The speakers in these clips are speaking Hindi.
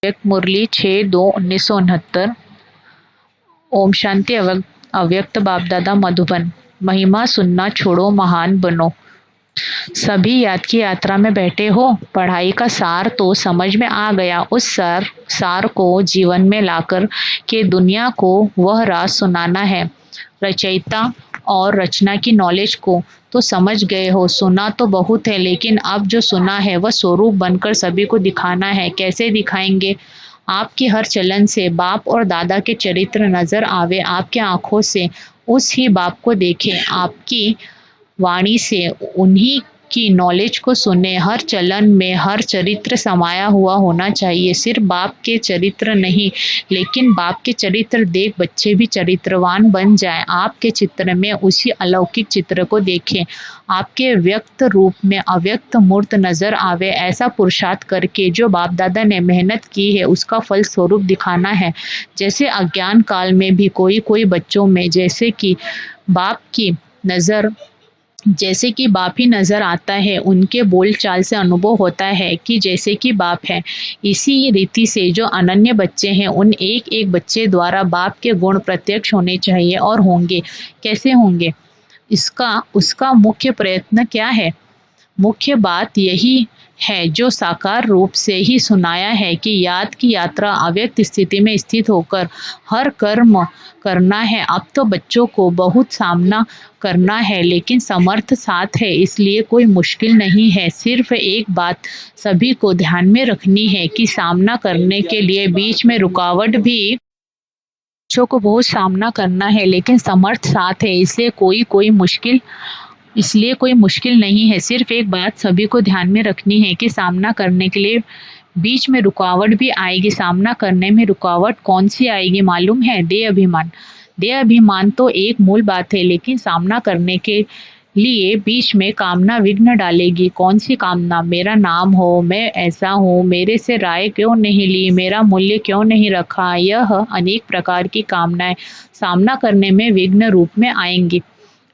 व्यक्त मुरली 6/2/1969। ओम शांति। अव्यक्त बाप दादा मधुबन। महिमा सुनना छोड़ो, महान बनो। सभी याद की यात्रा में बैठे हो। पढ़ाई का सार तो समझ में आ गया। उस सार को जीवन में लाकर के दुनिया को वह राज सुनाना है। रचयिता और रचना की नॉलेज को तो समझ गए हो। सुना तो बहुत है, लेकिन अब जो सुना है वह स्वरूप बनकर सभी को दिखाना है। कैसे दिखाएंगे? आपके हर चलन से बाप और दादा के चरित्र नजर आवे। आपके आंखों से उस ही बाप को देखें। आपकी वाणी से उन्हीं की नॉलेज को सुने। हर चलन में हर चरित्र समाया हुआ होना चाहिए। सिर्फ बाप के चरित्र नहीं, लेकिन बाप के चरित्र देख बच्चे भी चरित्रवान बन जाएं। आपके चित्र में उसी अलौकिक चित्र को देखें। आपके व्यक्त रूप में अव्यक्त मूर्त नजर आवे। ऐसा पुरुषार्थ करके जो बाप दादा ने मेहनत की है उसका फल स्वरूप दिखाना है। जैसे अज्ञान काल में भी कोई कोई बच्चों में जैसे कि बाप ही नजर आता है। उनके बोल चाल से अनुभव होता है कि जैसे कि बाप है। इसी रीति से जो अनन्य बच्चे हैं उन एक एक बच्चे द्वारा बाप के गुण प्रत्यक्ष होने चाहिए। और होंगे। कैसे होंगे? उसका मुख्य प्रयत्न क्या है? मुख्य बात यही है जो साकार रूप से ही सुनाया है कि याद की यात्रा अव्यक्त स्थिति में स्थित होकर हर कर्म करना है। अब तो बच्चों को बहुत सामना करना है, लेकिन समर्थ साथ है, इसलिए कोई मुश्किल नहीं है। सिर्फ एक बात सभी को ध्यान में रखनी है कि सामना करने के लिए बीच में रुकावट भी बच्चों को बहुत सामना करना है, लेकिन समर्थ साथ है, इसलिए कोई मुश्किल नहीं है। सिर्फ एक बात सभी को ध्यान में रखनी है कि सामना करने के लिए बीच में रुकावट भी आएगी। सामना करने में रुकावट कौन सी आएगी मालूम है? देह अभिमान। देह अभिमान तो एक मूल बात है, लेकिन सामना करने के लिए बीच में कामना विघ्न डालेगी। कौन सी कामना? मेरा नाम हो, मैं ऐसा हूँ, मेरे से राय क्यों नहीं ली, मेरा मूल्य क्यों नहीं रखा। यह अनेक प्रकार की कामनाएं सामना करने में विघ्न रूप में आएंगी।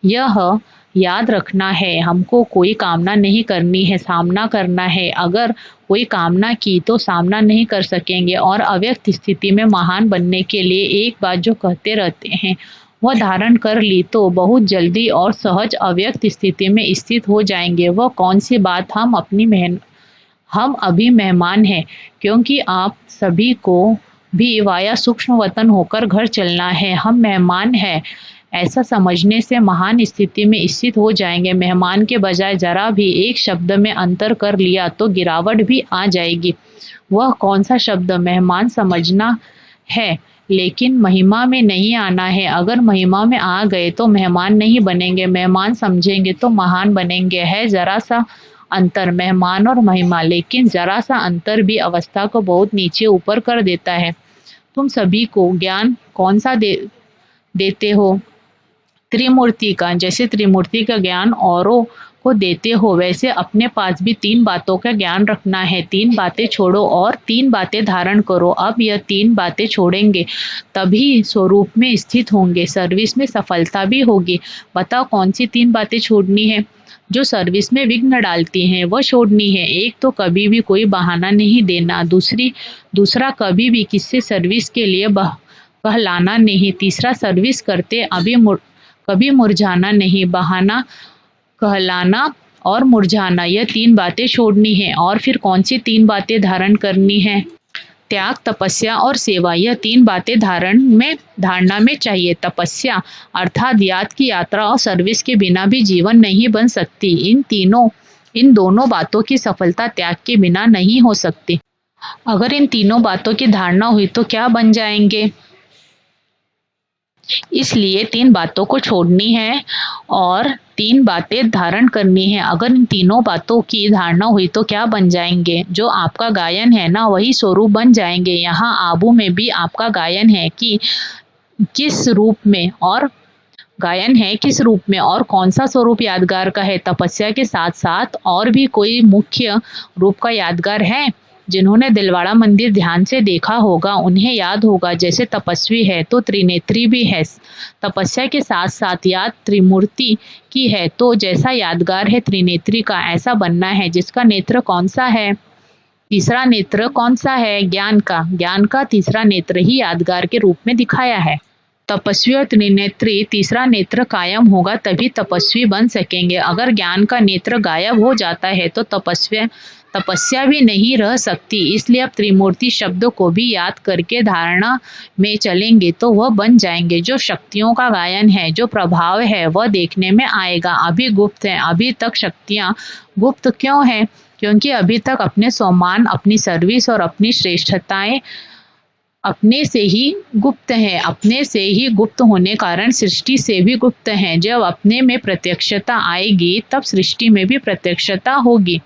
यह याद रखना है, हमको कोई कामना नहीं करनी है, सामना करना है। अगर कोई कामना की तो सामना नहीं कर सकेंगे। और अव्यक्त स्थिति में महान बनने के लिए एक बात जो कहते रहते हैं वह धारण कर ली तो बहुत जल्दी और सहज अव्यक्त स्थिति में स्थित हो जाएंगे। वह कौन सी बात? हम अभी मेहमान हैं, क्योंकि आप सभी को भी वाया सूक्ष्म वतन होकर घर चलना है। हम मेहमान हैं, ऐसा समझने से महान स्थिति में स्थित हो जाएंगे। मेहमान के बजाय जरा भी एक शब्द में अंतर कर लिया तो गिरावट भी आ जाएगी। वह कौन सा शब्द? मेहमान समझना है, लेकिन महिमा में नहीं आना है। अगर महिमा में आ गए तो मेहमान नहीं बनेंगे, मेहमान समझेंगे तो महान बनेंगे। है जरा सा अंतर मेहमान और महिमा, लेकिन जरा सा अंतर भी अवस्था को बहुत नीचे ऊपर कर देता है। तुम सभी को ज्ञान कौन सा देते हो? त्रिमूर्ति का। जैसे त्रिमूर्ति का ज्ञान औरों को देते हो, वैसे अपने पास भी 3 बातों का ज्ञान रखना है। 3 बातें छोड़ो और 3 बातें धारण करो। अब यह 3 बातें छोड़ेंगे तभी स्वरूप में स्थित होंगे, सर्विस में सफलता भी होगी। बताओ कौन सी 3 बातें छोड़नी है? जो सर्विस में विघ्न डालती हैं वह छोड़नी है। एक तो कभी भी कोई बहाना नहीं देना। दूसरा कभी भी किससे सर्विस के लिए कहलाना नहीं। तीसरा सर्विस करते कभी मुरझाना नहीं। बहाना, कहलाना और मुरझाना, यह 3 बातें छोड़नी है। और फिर कौन सी 3 बातें धारण करनी है? त्याग, तपस्या और सेवा, यह 3 बातें धारणा में चाहिए। तपस्या अर्थात याद की यात्रा और सर्विस के बिना भी जीवन नहीं बन सकती। इन दोनों बातों की सफलता त्याग के बिना नहीं हो सकती। अगर इन तीनों बातों की धारणा हुई तो क्या बन जाएंगे? इसलिए 3 बातों को छोड़नी है और 3 बातें धारण करनी है। अगर इन तीनों बातों की धारणा हुई तो क्या बन जाएंगे? जो आपका गायन है ना, वही स्वरूप बन जाएंगे। यहाँ आबू में भी आपका गायन है कि किस रूप में और कौन सा स्वरूप यादगार का है। तपस्या के साथ साथ और भी कोई मुख्य रूप का यादगार है? जिन्होंने दिलवाड़ा मंदिर ध्यान से देखा होगा उन्हें याद होगा, जैसे तपस्वी है तो त्रिनेत्री भी है। तपस्या के साथ साथ याद त्रिमूर्ति की है, तो जैसा यादगार है त्रिनेत्री का, ऐसा बनना है। जिसका नेत्र कौन सा है? तीसरा नेत्र कौन सा है? ज्ञान का। ज्ञान का तीसरा नेत्र ही यादगार के रूप में दिखाया है। तपस्वी और त्रिनेत्री तीसरा नेत्र कायम होगा तभी तपस्वी बन सकेंगे। अगर ज्ञान का नेत्र गायब हो जाता है तो तपस्या भी नहीं रह सकती। इसलिए अब त्रिमूर्ति शब्द को भी याद करके धारणा में चलेंगे तो वह बन जाएंगे। जो शक्तियों का गायन है, जो प्रभाव है, वह देखने में आएगा। अभी गुप्त है। अभी तक शक्तियाँ गुप्त क्यों है? क्योंकि अभी तक अपने सम्मान, अपनी सर्विस और अपनी श्रेष्ठताएं अपने से ही गुप्त हैं। अपने से ही गुप्त होने कारण सृष्टि से भी गुप्त हैं। जब अपने में प्रत्यक्षता आएगी तब सृष्टि में भी प्रत्यक्षता होगी।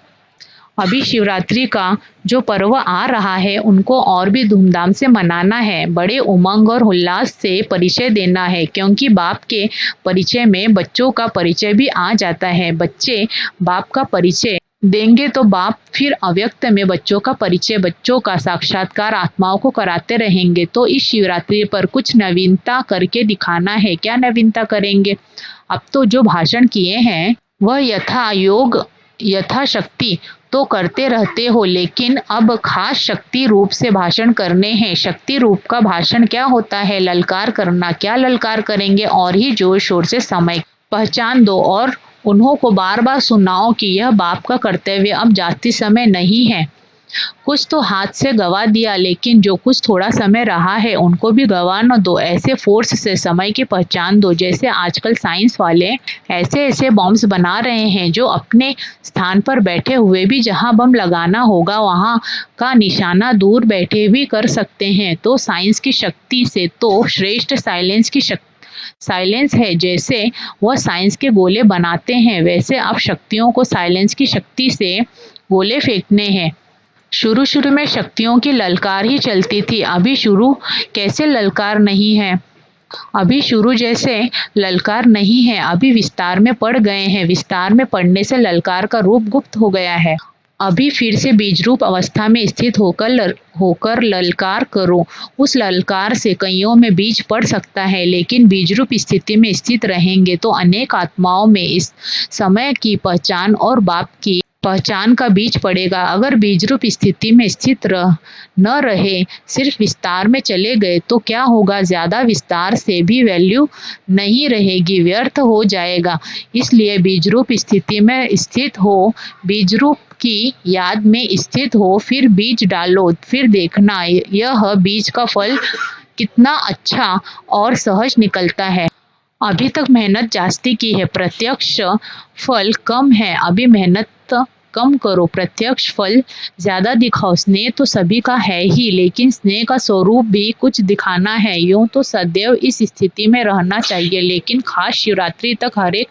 अभी शिवरात्रि का जो पर्व आ रहा है उनको और भी धूमधाम से मनाना है। बड़े उमंग और उल्लास से परिचय देना है, क्योंकि बाप के परिचय में बच्चों का परिचय भी आ जाता है। बच्चे बाप का परिचय देंगे तो बाप फिर अव्यक्त में बच्चों का परिचय, बच्चों का साक्षात्कार आत्माओं को कराते रहेंगे। तो इस शिवरात्रि पर कुछ नवीनता करके दिखाना है। क्या नवीनता करेंगे? अब तो जो भाषण किए हैं वह यथा योग यथाशक्ति तो करते रहते हो, लेकिन अब खास शक्ति रूप से भाषण करने हैं। शक्ति रूप का भाषण क्या होता है? ललकार करना। क्या ललकार करेंगे? और ही जोर शोर से समय पहचान दो और उन्हों को बार बार सुनाओ कि यह बाप का कर्तव्य अब जाती समय नहीं है। कुछ तो हाथ से गवा दिया, लेकिन जो कुछ थोड़ा समय रहा है उनको भी गवा न दो। ऐसे फोर्स से समय की पहचान दो जैसे आजकल साइंस वाले ऐसे ऐसे बॉम्ब्स बना रहे हैं जो अपने स्थान पर बैठे हुए भी जहां बम लगाना होगा वहां का निशाना दूर बैठे भी कर सकते हैं। तो साइंस की शक्ति से तो श्रेष्ठ साइलेंस है। जैसे वह साइंस के गोले बनाते हैं वैसे अब शक्तियों को साइलेंस की शक्ति से गोले फेंकने हैं। शुरू शुरू में शक्तियों की ललकार ही चलती थी। अभी शुरू कैसे ललकार नहीं है? अभी शुरू जैसे ललकार नहीं है। अभी विस्तार में पड़ गए हैं। विस्तार में पड़ने से ललकार का रूप गुप्त हो गया है। अभी फिर से बीज रूप अवस्था में स्थित होकर ललकार करो। उस ललकार से कईयों में बीज पड़ सकता है, लेकिन बीज रूप स्थिति में स्थित रहेंगे तो अनेक आत्माओं में इस समय की पहचान और बाप की पहचान का बीज पड़ेगा। अगर बीज रूप स्थिति में स्थित न रहे, सिर्फ विस्तार में चले गए तो क्या होगा? ज्यादा विस्तार से भी वैल्यू नहीं रहेगी, व्यर्थ हो जाएगा। इसलिए बीज रूप स्थिति में स्थित हो, बीज रूप की याद में स्थित हो, फिर बीज डालो, फिर देखना यह बीज का फल कितना अच्छा और सहज निकलता है। अभी तक मेहनत जास्ती की है, प्रत्यक्ष फल कम है। अभी मेहनत कम करो, प्रत्यक्ष फल ज्यादा दिखाओ। स्नेह तो सभी का है ही, लेकिन स्नेह का स्वरूप भी कुछ दिखाना है। यूं तो सदैव इस स्थिति में रहना चाहिए, लेकिन खास शिवरात्रि तक हर एक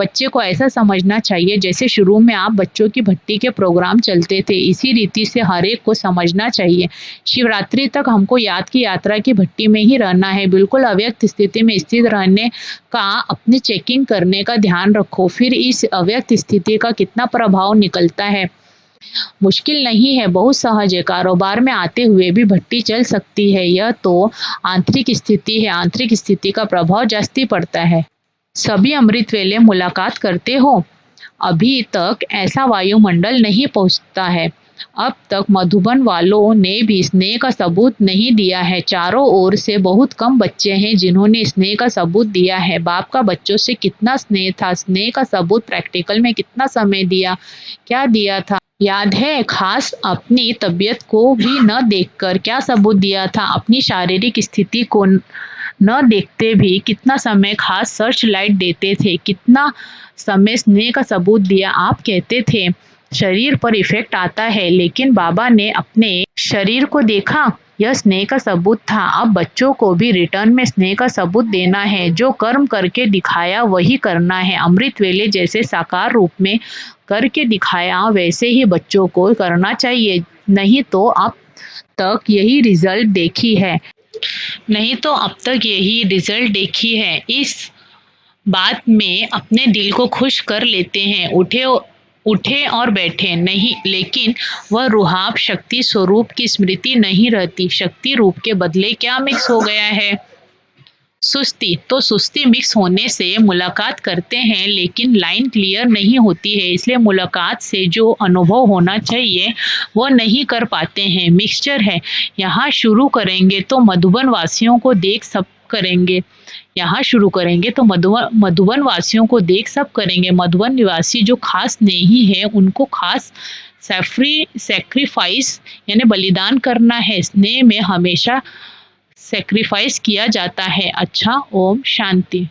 बच्चे को ऐसा समझना चाहिए जैसे शुरू में आप बच्चों की भट्टी के प्रोग्राम चलते थे। इसी रीति से हर एक को समझना चाहिए। शिवरात्रि तक हमको याद की यात्रा की भट्टी में ही रहना है। बिल्कुल अव्यक्त स्थिति में स्थित रहने का, अपनी चेकिंग करने का ध्यान रखो। फिर इस अव्यक्त स्थिति का कितना प्रभाव निकलता है। मुश्किल नहीं है, बहुत सहज है। कारोबार में आते हुए भी भट्टी चल सकती है। यह तो आंतरिक स्थिति है। आंतरिक स्थिति का प्रभाव जास्ती पड़ता है। सभी अमृत वेले मुलाकात करते हो। अभी तक ऐसा वायुमंडल नहीं पहुंचता है। अब तक मधुबन वालों ने भी स्नेह का सबूत नहीं दिया है। चारों ओर से बहुत कम बच्चे हैं जिन्होंने स्नेह का सबूत दिया है। बाप का बच्चों से कितना स्नेह था, स्नेह का सबूत प्रैक्टिकल में कितना समय दिया, क्या दिया था याद है? खास अपनी तबीयत को भी न देखकर क्या सबूत दिया था? अपनी शारीरिक स्थिति को न देखते भी कितना समय खास सर्च लाइट देते थे, कितना समय स्नेह का सबूत दिया। आप कहते थे शरीर पर इफेक्ट आता है, लेकिन बाबा ने अपने शरीर को देखा, यह स्नेह का सबूत था। अब बच्चों को भी रिटर्न में स्नेह का सबूत देना है। जो कर्म करके दिखाया वही करना है। अमृत वेले जैसे साकार रूप में करके दिखाया वैसे ही बच्चों को करना चाहिए। नहीं तो अब तक यही रिजल्ट देखी है। इस बात में अपने दिल को खुश कर लेते हैं। उठे और बैठे नहीं, लेकिन वह रुहाब शक्ति स्वरूप की स्मृति नहीं रहती। शक्ति रूप के बदले क्या मिक्स हो गया है? सुस्ती तो सुस्ती मिक्स होने से मुलाकात करते हैं लेकिन लाइन क्लियर नहीं होती है, इसलिए मुलाकात से जो अनुभव होना चाहिए वो नहीं कर पाते हैं। मिक्सचर है, यहाँ शुरू करेंगे तो मधुबन वासियों को देख सब करेंगे। यहाँ शुरू करेंगे तो मधुबन वासियों को देख सब करेंगे। मधुबन निवासी जो खास नहीं है उनको खास सैक्रिफाइस यानी बलिदान करना है। स्नेह में हमेशा सैक्रिफाइस किया जाता है। अच्छा, ओम शांति।